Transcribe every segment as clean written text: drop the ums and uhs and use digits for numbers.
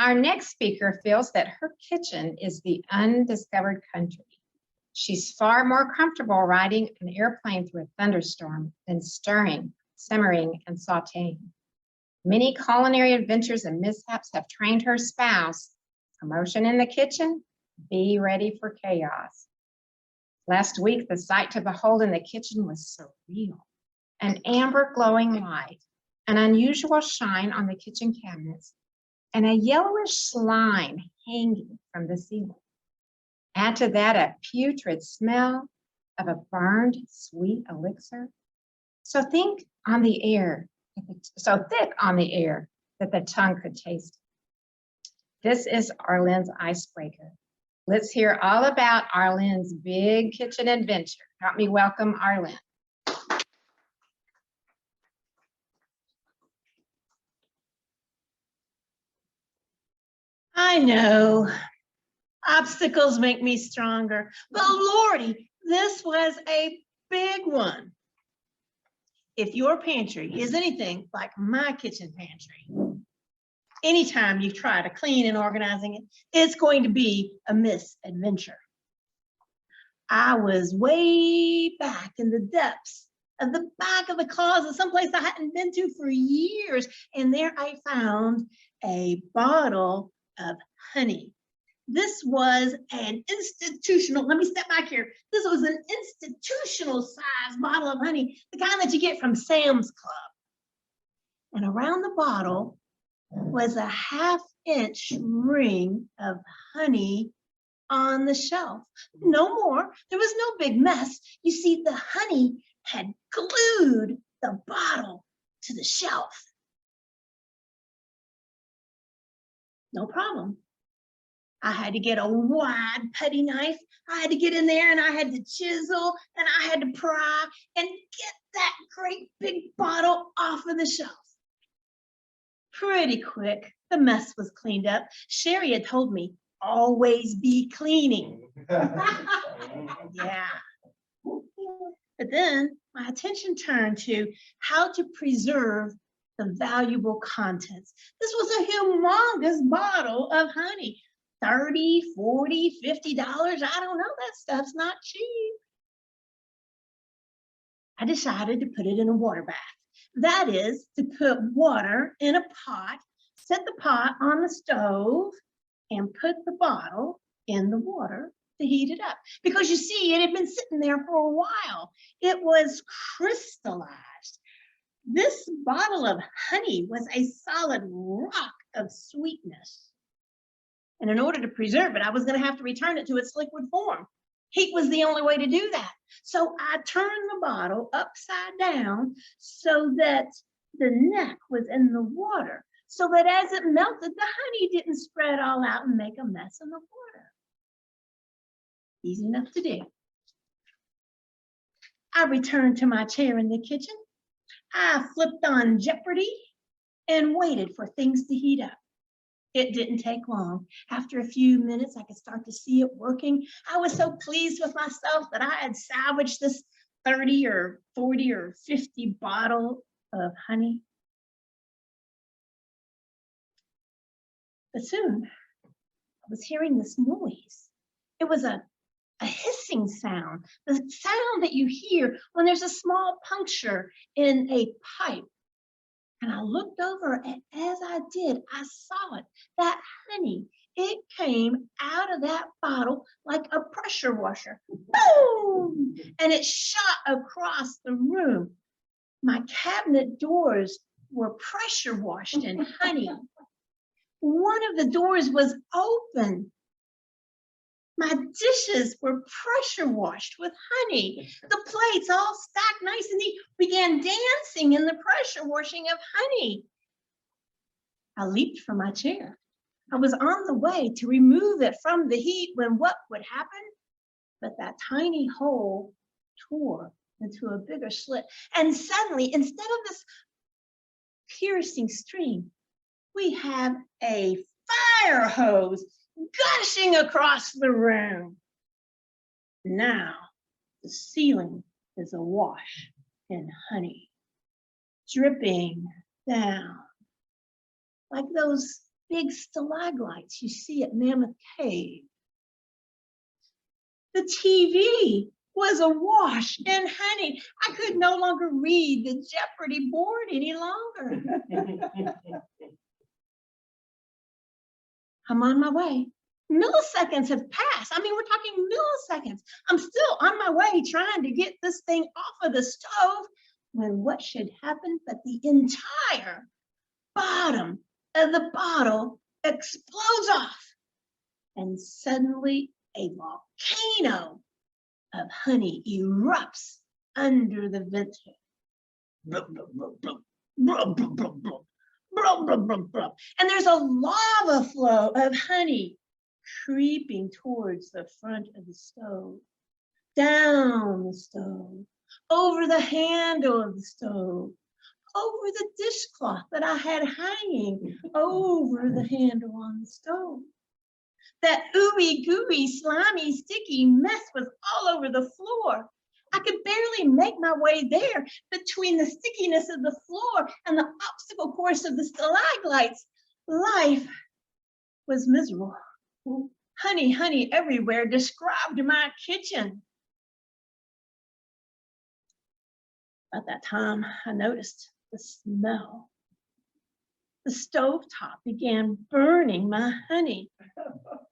Our next speaker feels that her kitchen is the undiscovered country. She's far more comfortable riding an airplane through a thunderstorm than stirring, simmering, and sautéing. Many culinary adventures and mishaps have trained her spouse. Commotion in the kitchen, be ready for chaos. Last week, the sight to behold in the kitchen was surreal. An amber glowing light, an unusual shine on the kitchen cabinets, and a yellowish slime hanging from the ceiling. Add to that a putrid smell of a burned sweet elixir. So thick on the air that the tongue could taste it. This is Arlynn's icebreaker. Let's hear all about Arlynn's big kitchen adventure. Help me welcome Arlynn. I know, obstacles make me stronger, but Lordy, this was a big one. If your pantry is anything like my kitchen pantry, anytime you try to clean and organizing it, it's going to be a misadventure. I was way back in the depths of the back of the closet, someplace I hadn't been to for years, and there I found a bottle of honey. This was an institutional, let me step back here. This was an institutional size bottle of honey, the kind that you get from Sam's Club. And around the bottle was a 1/2-inch ring of honey on the shelf. No more, there was no big mess. You see, the honey had glued the bottle to the shelf. No problem. I had to get a wide putty knife. I had to get in there and I had to chisel and I had to pry and get that great big bottle off of the shelf. Pretty quick, the mess was cleaned up. Sherry had told me, always be cleaning. Yeah. But then my attention turned to how to preserve the valuable contents. This was a humongous bottle of honey. $30, $40, $50, I don't know, that stuff's not cheap. I decided to put it in a water bath. That is to put water in a pot, set the pot on the stove, and put the bottle in the water to heat it up. Because you see, it had been sitting there for a while. It was crystallized. This bottle of honey was a solid rock of sweetness. And in order to preserve it, I was going to have to return it to its liquid form. Heat was the only way to do that. So I turned the bottle upside down so that the neck was in the water, so that as it melted, the honey didn't spread all out and make a mess in the water. Easy enough to do. I returned to my chair in the kitchen. I flipped on Jeopardy and waited for things to heat up. It didn't take long. After a few minutes, I could start to see it working. I was so pleased with myself that I had salvaged this 30 or 40 or 50 bottle of honey. But soon, I was hearing this noise. It was a hissing sound, the sound that you hear when there's a small puncture in a pipe. And I looked over, and as I did, I saw it. That honey, it came out of that bottle like a pressure washer. Boom! And it shot across the room. My cabinet doors were pressure washed in honey. One of the doors was open. My dishes were pressure washed with honey. The plates all stacked nice and neat began dancing in the pressure washing of honey. I leaped from my chair. I was on the way to remove it from the heat when what would happen? But that tiny hole tore into a bigger slit. And suddenly, instead of this piercing stream, we have a fire hose gushing across the room. Now the ceiling is awash in honey, dripping down like those big stalagmites you see at Mammoth Cave. The TV was awash in honey. I could no longer read the Jeopardy board any longer. I'm on my way. Milliseconds have passed. I mean, we're talking milliseconds. I'm still on my way trying to get this thing off of the stove when what should happen but the entire bottom of the bottle explodes off. And suddenly a volcano of honey erupts under the vent hood. Blub, blub, blub, blub, blub, blub, blub, blub, blub, blub, blub, blub. And there's a lava flow of honey creeping towards the front of the stove, down the stove, over the handle of the stove, over the dishcloth that I had hanging over the handle on the stove. That ooey gooey, slimy, sticky mess was all over the floor. I could barely make my way there between the stickiness of the floor and the obstacle course of the stalagmites. Life was miserable. Honey, honey everywhere described my kitchen. At that time, I noticed the smell. The stovetop began burning my honey.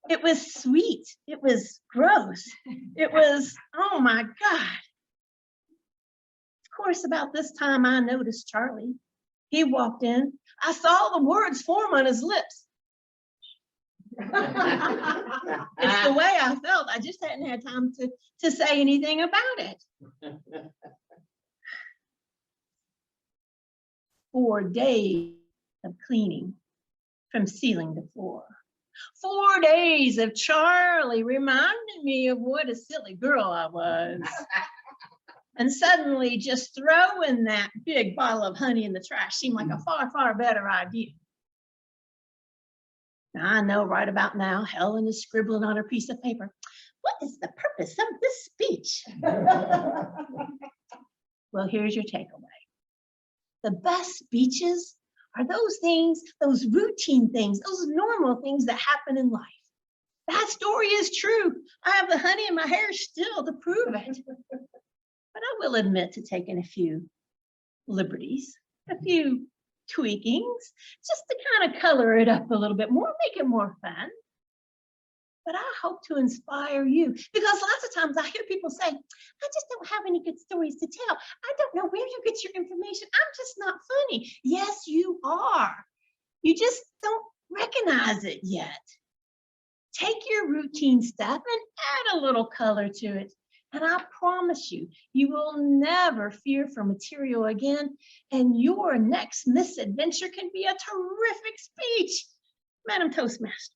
It was sweet. It was gross. It was, oh my God. Of course, about this time, I noticed Charlie. He walked in. I saw the words form on his lips. It's the way I felt. I just hadn't had time to say anything about it. 4 days of cleaning from ceiling to floor. 4 days of Charlie reminding me of what a silly girl I was. And suddenly just throwing that big bottle of honey in the trash seemed like a far, far better idea. Now, I know right about now, Helen is scribbling on her piece of paper. What is the purpose of this speech? Well, here's your takeaway. The best speeches are those things, those routine things, those normal things that happen in life. That story is true. I have the honey in my hair still to prove it. But I will admit to taking a few liberties, a few tweakings, just to kind of color it up a little bit more, make it more fun. But I hope to inspire you, because lots of times I hear people say, I just don't have any good stories to tell. I don't know where you get your information. I'm just not funny. Yes, you are. You just don't recognize it yet. Take your routine stuff and add a little color to it. And I promise you, you will never fear for material again. And your next misadventure can be a terrific speech. Madam Toastmaster.